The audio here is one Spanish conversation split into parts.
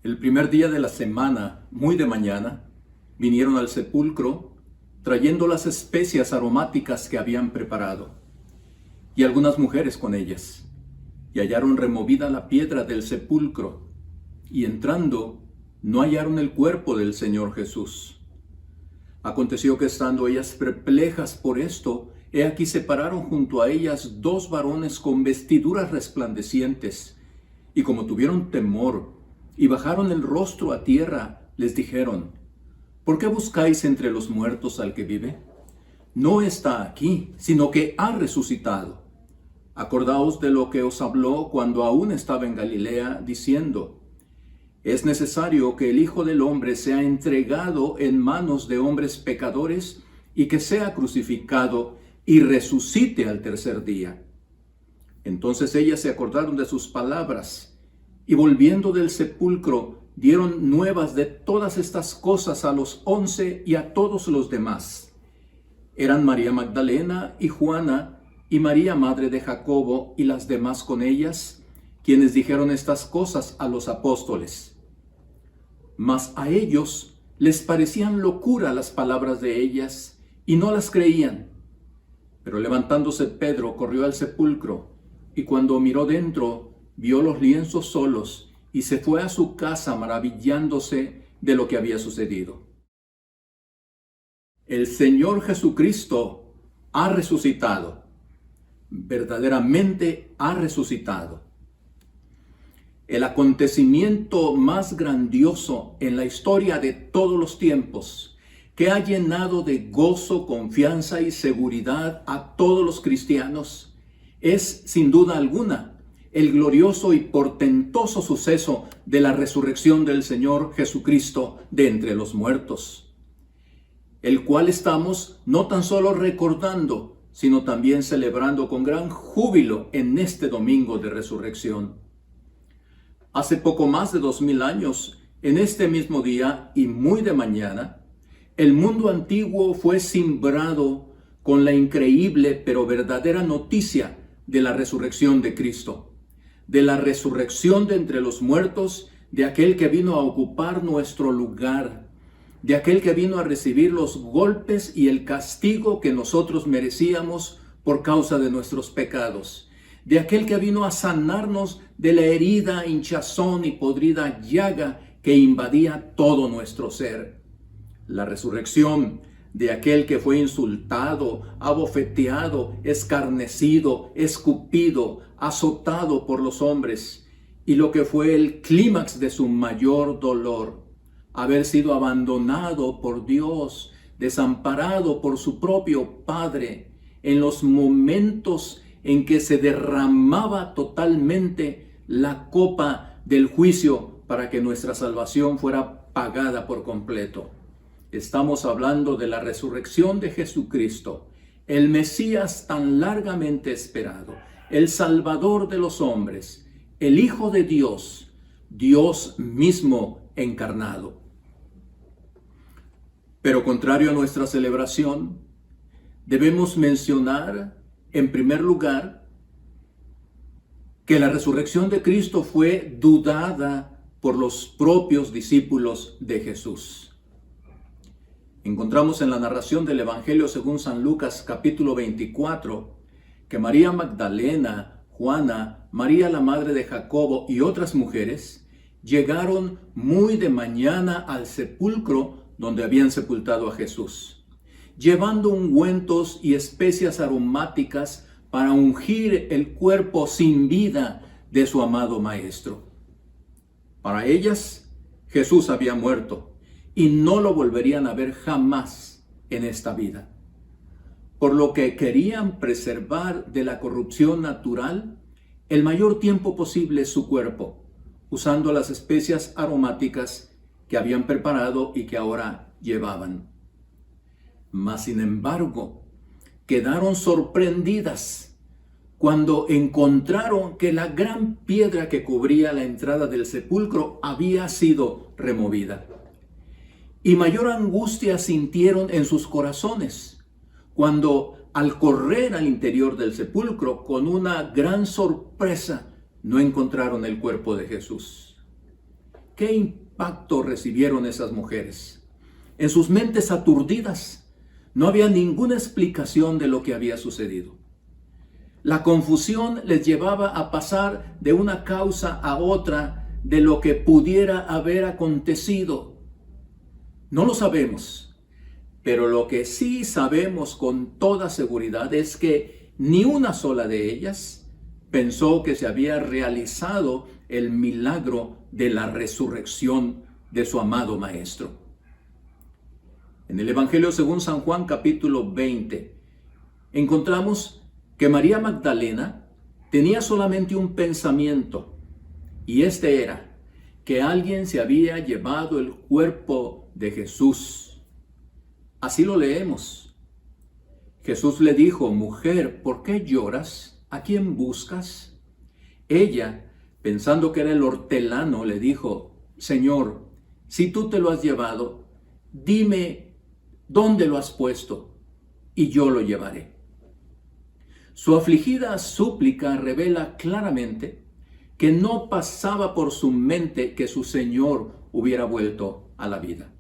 El primer día de la semana, muy de mañana, vinieron al sepulcro trayendo las especias aromáticas que habían preparado, y algunas mujeres con ellas, y hallaron removida la piedra del sepulcro, y entrando, no hallaron el cuerpo del Señor Jesús. Aconteció que estando ellas perplejas por esto, he aquí se pararon junto a ellas dos varones con vestiduras resplandecientes, y como tuvieron temor, y bajaron el rostro a tierra, les dijeron: ¿Por qué buscáis entre los muertos al que vive? No está aquí, sino que ha resucitado. Acordaos de lo que os habló cuando aún estaba en Galilea, diciendo: es necesario que el Hijo del Hombre sea entregado en manos de hombres pecadores y que sea crucificado y resucite al tercer día. Entonces ellas se acordaron de sus palabras y volviendo del sepulcro dieron nuevas de todas estas cosas a los 11 y a todos los demás. Eran María Magdalena y Juana y María madre de Jacobo y las demás con ellas, quienes dijeron estas cosas a los apóstoles. Mas a ellos les parecían locura las palabras de ellas y no las creían. Pero levantándose Pedro corrió al sepulcro y cuando miró dentro vio los lienzos solos y se fue a su casa maravillándose de lo que había sucedido. El Señor Jesucristo ha resucitado. Verdaderamente ha resucitado. El acontecimiento más grandioso en la historia de todos los tiempos, que ha llenado de gozo, confianza y seguridad a todos los cristianos, es sin duda alguna el glorioso y portentoso suceso de la resurrección del Señor Jesucristo de entre los muertos, el cual estamos no tan solo recordando, sino también celebrando con gran júbilo en este domingo de resurrección. Hace poco más de 2000 años, en este mismo día y muy de mañana, el mundo antiguo fue cimbrado con la increíble pero verdadera noticia de la resurrección de Cristo, de la resurrección de entre los muertos, de aquel que vino a ocupar nuestro lugar, de aquel que vino a recibir los golpes y el castigo que nosotros merecíamos por causa de nuestros pecados, de aquel que vino a sanarnos de la herida, hinchazón y podrida llaga que invadía todo nuestro ser. La resurrección de aquel que fue insultado, abofeteado, escarnecido, escupido, azotado por los hombres, y lo que fue el clímax de su mayor dolor, haber sido abandonado por Dios, desamparado por su propio Padre, en los momentos en que se derramaba totalmente la copa del juicio para que nuestra salvación fuera pagada por completo. Estamos hablando de la resurrección de Jesucristo, el Mesías tan largamente esperado, el Salvador de los hombres, el Hijo de Dios, Dios mismo encarnado. Pero contrario a nuestra celebración, debemos mencionar en primer lugar que la resurrección de Cristo fue dudada por los propios discípulos de Jesús. Encontramos en la narración del Evangelio según San Lucas capítulo 24 que María Magdalena, Juana, María la madre de Jacobo y otras mujeres llegaron muy de mañana al sepulcro donde habían sepultado a Jesús, llevando ungüentos y especias aromáticas para ungir el cuerpo sin vida de su amado Maestro. Para ellas, Jesús había muerto y no lo volverían a ver jamás en esta vida, por lo que querían preservar de la corrupción natural el mayor tiempo posible su cuerpo, usando las especias aromáticas que habían preparado y que ahora llevaban. Mas, sin embargo, quedaron sorprendidas cuando encontraron que la gran piedra que cubría la entrada del sepulcro había sido removida. Y mayor angustia sintieron en sus corazones cuando, al correr al interior del sepulcro, con una gran sorpresa, no encontraron el cuerpo de Jesús. ¿Qué impacto recibieron esas mujeres? En sus mentes aturdidas no había ninguna explicación de lo que había sucedido. La confusión les llevaba a pasar de una causa a otra de lo que pudiera haber acontecido. No lo sabemos, pero lo que sí sabemos con toda seguridad es que ni una sola de ellas pensó que se había realizado el milagro de la resurrección de su amado Maestro. En el Evangelio según San Juan capítulo 20, encontramos que María Magdalena tenía solamente un pensamiento, y este era que alguien se había llevado el cuerpo de Jesús. Así lo leemos. Jesús le dijo: mujer, ¿por qué lloras? ¿A quién buscas? Ella, pensando que era el hortelano, le dijo: Señor, si tú te lo has llevado, dime dónde lo has puesto, y yo lo llevaré. Su afligida súplica revela claramente que no pasaba por su mente que su Señor hubiera vuelto a la vida.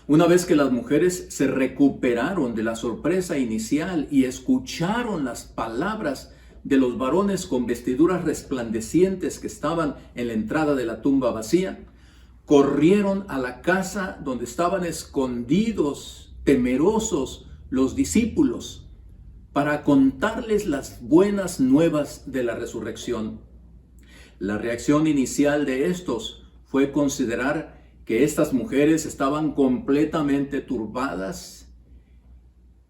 Una vez que las mujeres se recuperaron de la sorpresa inicial y escucharon las palabras de los varones con vestiduras resplandecientes que estaban en la entrada de la tumba vacía, corrieron a la casa donde estaban escondidos, temerosos, los discípulos, para contarles las buenas nuevas de la resurrección. La reacción inicial de estos fue considerar que estas mujeres estaban completamente turbadas,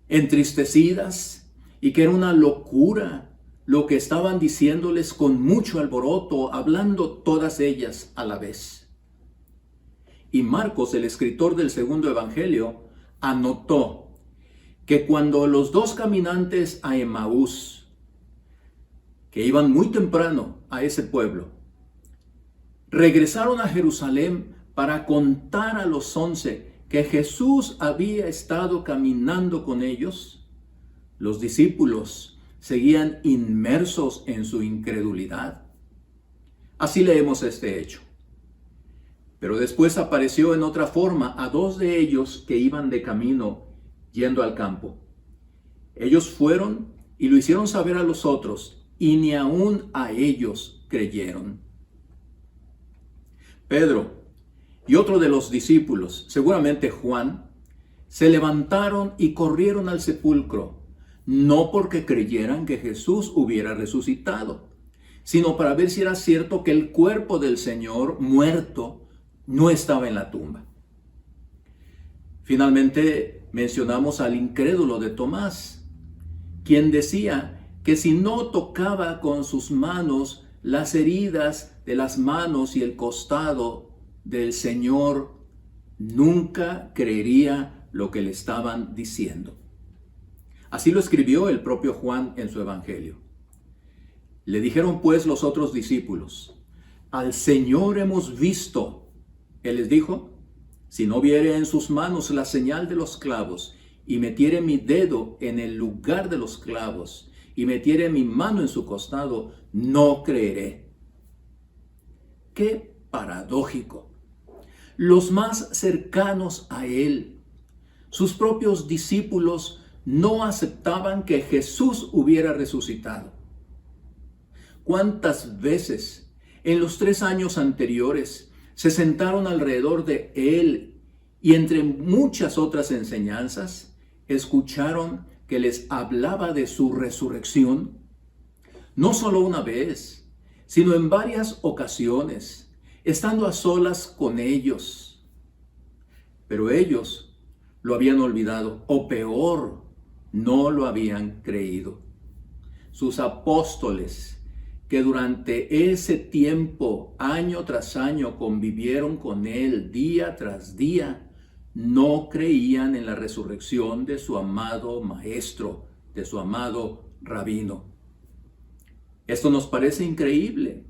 entristecidas, y que era una locura lo que estaban diciéndoles con mucho alboroto, hablando todas ellas a la vez. Y Marcos, el escritor del segundo evangelio, anotó que cuando los dos caminantes a Emaús, que iban muy temprano a ese pueblo, regresaron a Jerusalén para contar a los 11 que Jesús había estado caminando con ellos, los discípulos seguían inmersos en su incredulidad. Así leemos este hecho. Pero después apareció en otra forma a 2 de ellos que iban de camino yendo al campo. Ellos fueron y lo hicieron saber a los otros, y ni aún a ellos creyeron. Pedro y otro de los discípulos, seguramente Juan, se levantaron y corrieron al sepulcro, no porque creyeran que Jesús hubiera resucitado, sino para ver si era cierto que el cuerpo del Señor muerto no estaba en la tumba. Finalmente mencionamos al incrédulo de Tomás, quien decía que si no tocaba con sus manos las heridas de las manos y el costado del Señor, nunca creería lo que le estaban diciendo. Así lo escribió el propio Juan en su evangelio. Le dijeron pues los otros discípulos: al Señor hemos visto. Él les dijo: si no viere en sus manos la señal de los clavos, y metiere mi dedo en el lugar de los clavos, y metiere mi mano en su costado, no creeré. Qué paradójico. Los más cercanos a él, sus propios discípulos, no aceptaban que Jesús hubiera resucitado. ¿Cuántas veces en los 3 años anteriores se sentaron alrededor de él y entre muchas otras enseñanzas escucharon que les hablaba de su resurrección? No solo una vez, sino en varias ocasiones, estando a solas con ellos. Pero ellos lo habían olvidado, o peor, no lo habían creído. Sus apóstoles, que durante ese tiempo, año tras año, convivieron con él día tras día, no creían en la resurrección de su amado Maestro, de su amado Rabino. Esto nos parece increíble,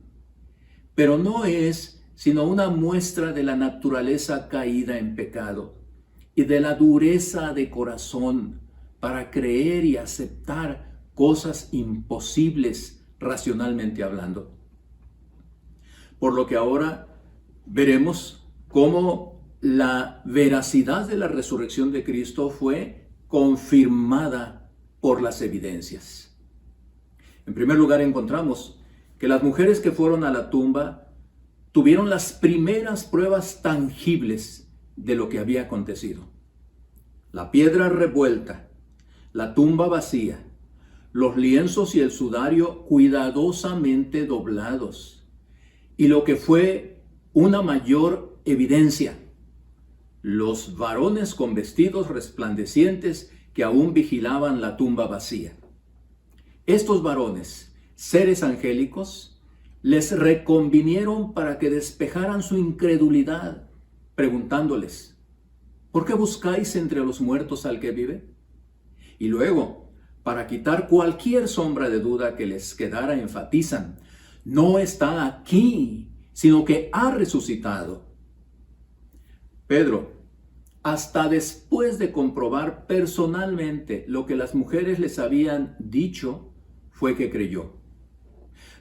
pero no es sino una muestra de la naturaleza caída en pecado y de la dureza de corazón para creer y aceptar cosas imposibles racionalmente hablando. Por lo que ahora veremos cómo la veracidad de la resurrección de Cristo fue confirmada por las evidencias. En primer lugar, encontramos que las mujeres que fueron a la tumba tuvieron las primeras pruebas tangibles de lo que había acontecido. La piedra revuelta, la tumba vacía, los lienzos y el sudario cuidadosamente doblados, y lo que fue una mayor evidencia, los varones con vestidos resplandecientes que aún vigilaban la tumba vacía. Estos varones, seres angélicos, les reconvinieron para que despejaran su incredulidad, preguntándoles: ¿por qué buscáis entre los muertos al que vive? Y luego, para quitar cualquier sombra de duda que les quedara, enfatizan: no está aquí, sino que ha resucitado. Pedro, hasta después de comprobar personalmente lo que las mujeres les habían dicho, fue que creyó.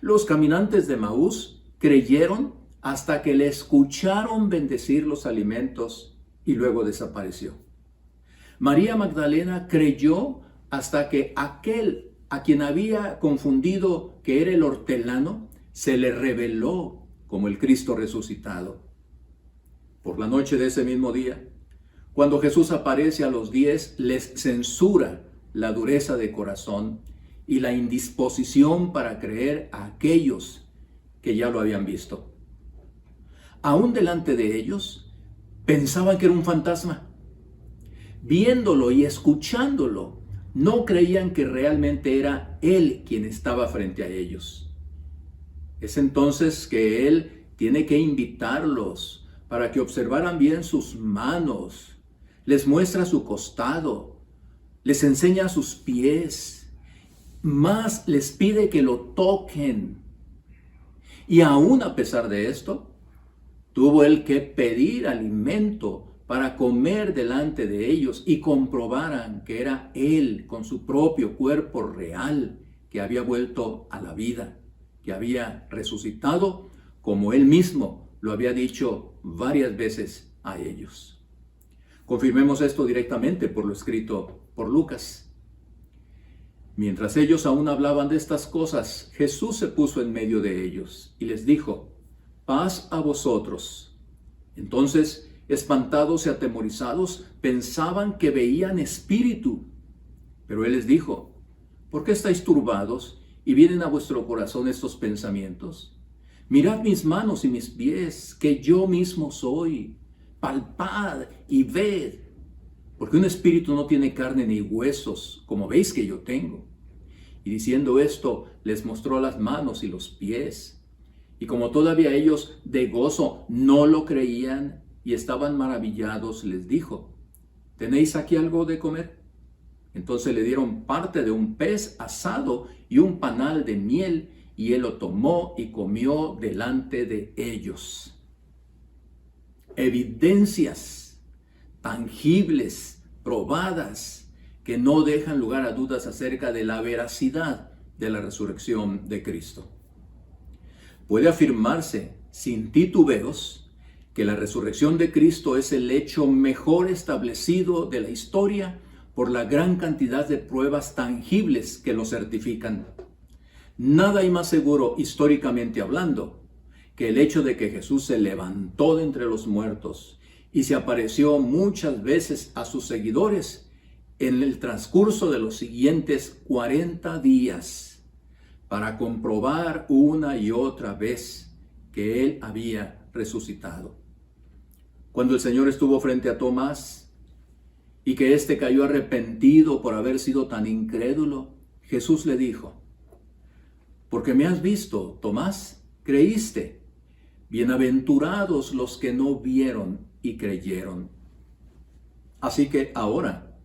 Los caminantes de Emaús creyeron hasta que le escucharon bendecir los alimentos y luego desapareció. María Magdalena creyó hasta que aquel a quien había confundido que era el hortelano se le reveló como el Cristo resucitado. Por la noche de ese mismo día, cuando Jesús aparece a los 10, les censura la dureza de corazón y la indisposición para creer a aquellos que ya lo habían visto. Aún delante de ellos, pensaban que era un fantasma. Viéndolo y escuchándolo, no creían que realmente era Él quien estaba frente a ellos. Es entonces que Él tiene que invitarlos para que observaran bien sus manos, les muestra su costado, les enseña sus pies, más les pide que lo toquen. Y aún a pesar de esto, tuvo Él que pedir alimento para comer delante de ellos y comprobaran que era Él con su propio cuerpo real que había vuelto a la vida, que había resucitado como Él mismo lo había dicho varias veces a ellos. Confirmemos esto directamente por lo escrito por Lucas. Mientras ellos aún hablaban de estas cosas, Jesús se puso en medio de ellos y les dijo: paz a vosotros. Entonces, espantados y atemorizados, pensaban que veían espíritu. Pero Él les dijo: ¿por qué estáis turbados y vienen a vuestro corazón estos pensamientos? Mirad mis manos y mis pies, que yo mismo soy. Palpad y ved, porque un espíritu no tiene carne ni huesos, como veis que yo tengo. Y diciendo esto, les mostró las manos y los pies. Y como todavía ellos de gozo no lo creían y estaban maravillados, les dijo: ¿tenéis aquí algo de comer? Entonces le dieron parte de un pez asado y un panal de miel, y Él lo tomó y comió delante de ellos. Evidencias tangibles, probadas, que no dejan lugar a dudas acerca de la veracidad de la resurrección de Cristo. Puede afirmarse sin titubeos que la resurrección de Cristo es el hecho mejor establecido de la historia por la gran cantidad de pruebas tangibles que lo certifican. Nada hay más seguro, históricamente hablando, que el hecho de que Jesús se levantó de entre los muertos y se apareció muchas veces a sus seguidores en el transcurso de los siguientes 40 días para comprobar una y otra vez que Él había resucitado. Cuando el Señor estuvo frente a Tomás y que éste cayó arrepentido por haber sido tan incrédulo, Jesús le dijo: porque me has visto, Tomás, creíste. Bienaventurados los que no vieron y creyeron. Así que ahora,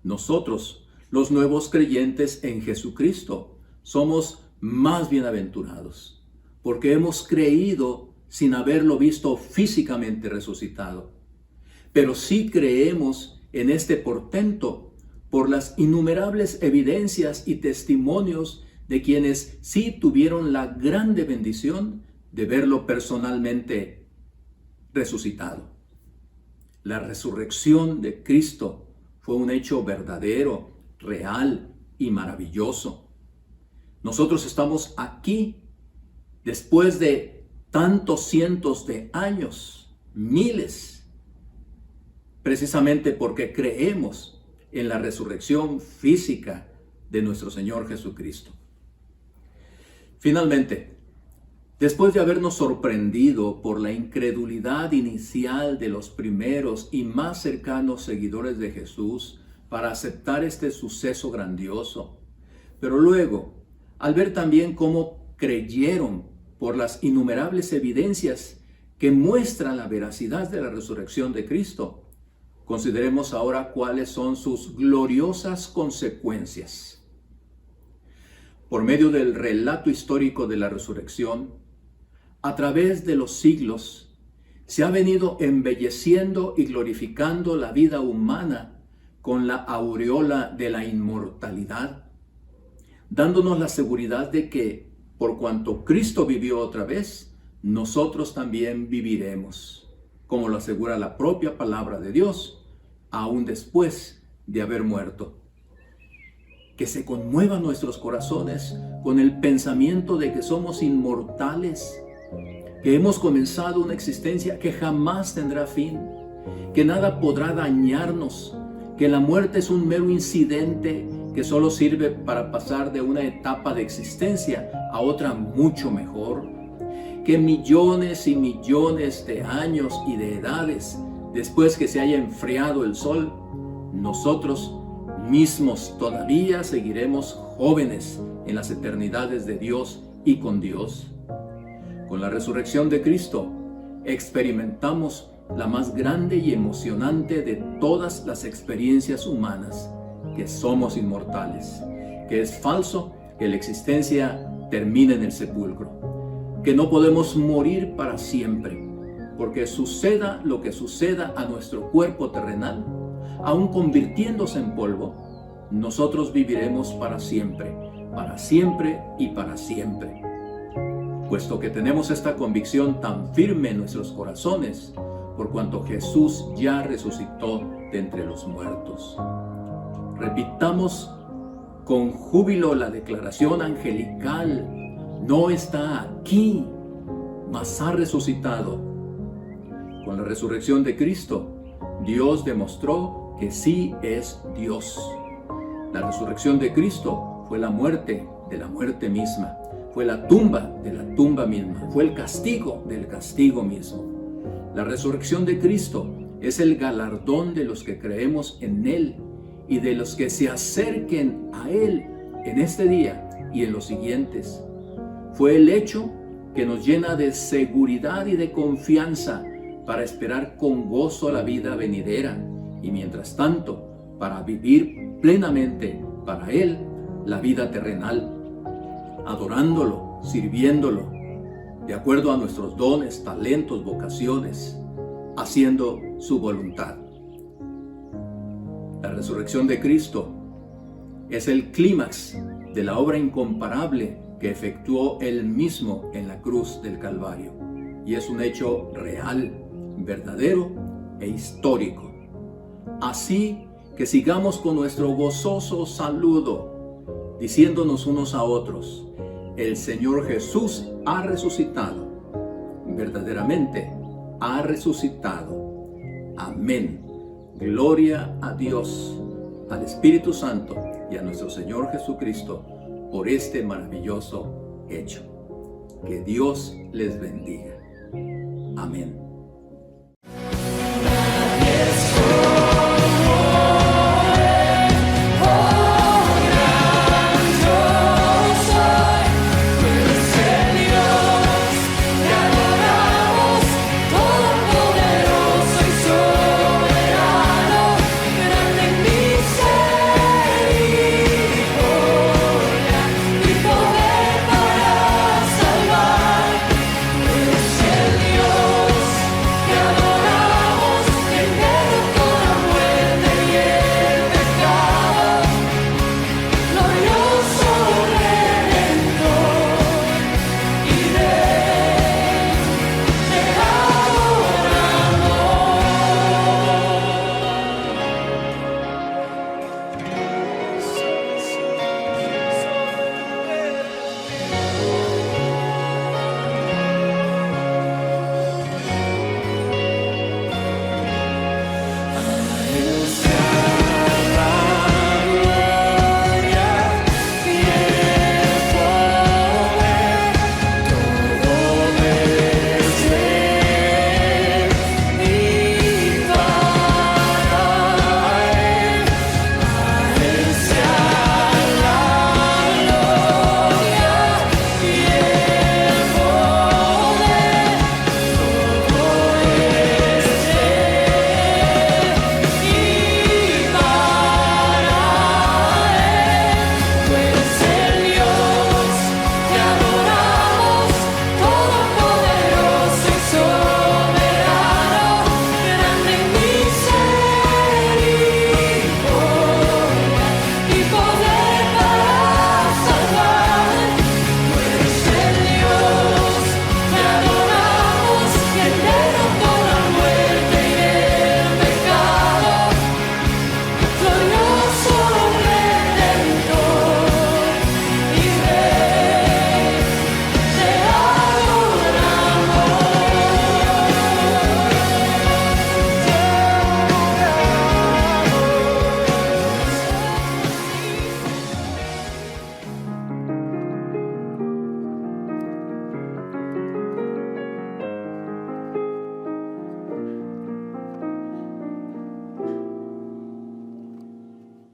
nosotros, los nuevos creyentes en Jesucristo, somos más bienaventurados, porque hemos creído sin haberlo visto físicamente resucitado. Pero sí creemos en este portento por las innumerables evidencias y testimonios de quienes sí tuvieron la grande bendición de verlo personalmente resucitado. La resurrección de Cristo fue un hecho verdadero, real y maravilloso. Nosotros estamos aquí después de tantos cientos de años, miles, precisamente porque creemos en la resurrección física de nuestro Señor Jesucristo. Finalmente, después de habernos sorprendido por la incredulidad inicial de los primeros y más cercanos seguidores de Jesús para aceptar este suceso grandioso, pero luego, al ver también cómo creyeron por las innumerables evidencias que muestran la veracidad de la resurrección de Cristo, consideremos ahora cuáles son sus gloriosas consecuencias. Por medio del relato histórico de la resurrección, a través de los siglos, se ha venido embelleciendo y glorificando la vida humana con la aureola de la inmortalidad, dándonos la seguridad de que, por cuanto Cristo vivió otra vez, nosotros también viviremos, como lo asegura la propia palabra de Dios, aún después de haber muerto. Que se conmuevan nuestros corazones con el pensamiento de que somos inmortales, que hemos comenzado una existencia que jamás tendrá fin, que nada podrá dañarnos, que la muerte es un mero incidente que solo sirve para pasar de una etapa de existencia a otra mucho mejor, que millones y millones de años y de edades después que se haya enfriado el sol, nosotros mismos todavía seguiremos jóvenes en las eternidades de Dios y con Dios. Con la resurrección de Cristo experimentamos la más grande y emocionante de todas las experiencias humanas, que somos inmortales, que es falso que la existencia termine en el sepulcro, que no podemos morir para siempre, porque suceda lo que suceda a nuestro cuerpo terrenal, aun convirtiéndose en polvo, nosotros viviremos para siempre y para siempre. Puesto que tenemos esta convicción tan firme en nuestros corazones, por cuanto Jesús ya resucitó de entre los muertos. Repitamos con júbilo la declaración angelical: no está aquí, mas ha resucitado. Con la resurrección de Cristo, Dios demostró que sí es Dios. La resurrección de Cristo fue la muerte de la muerte misma, fue la tumba de la tumba misma, fue el castigo del castigo mismo. La resurrección de Cristo es el galardón de los que creemos en Él y de los que se acerquen a Él en este día y en los siguientes. Fue el hecho que nos llena de seguridad y de confianza para esperar con gozo la vida venidera y, mientras tanto, para vivir plenamente para Él la vida terrenal, adorándolo, sirviéndolo, de acuerdo a nuestros dones, talentos, vocaciones, haciendo su voluntad. La resurrección de Cristo es el clímax de la obra incomparable que efectuó Él mismo en la cruz del Calvario, y es un hecho real, verdadero e histórico. Así que sigamos con nuestro gozoso saludo, diciéndonos unos a otros: el Señor Jesús ha resucitado, verdaderamente ha resucitado. Amén. Gloria a Dios, al Espíritu Santo y a nuestro Señor Jesucristo por este maravilloso hecho. Que Dios les bendiga. Amén.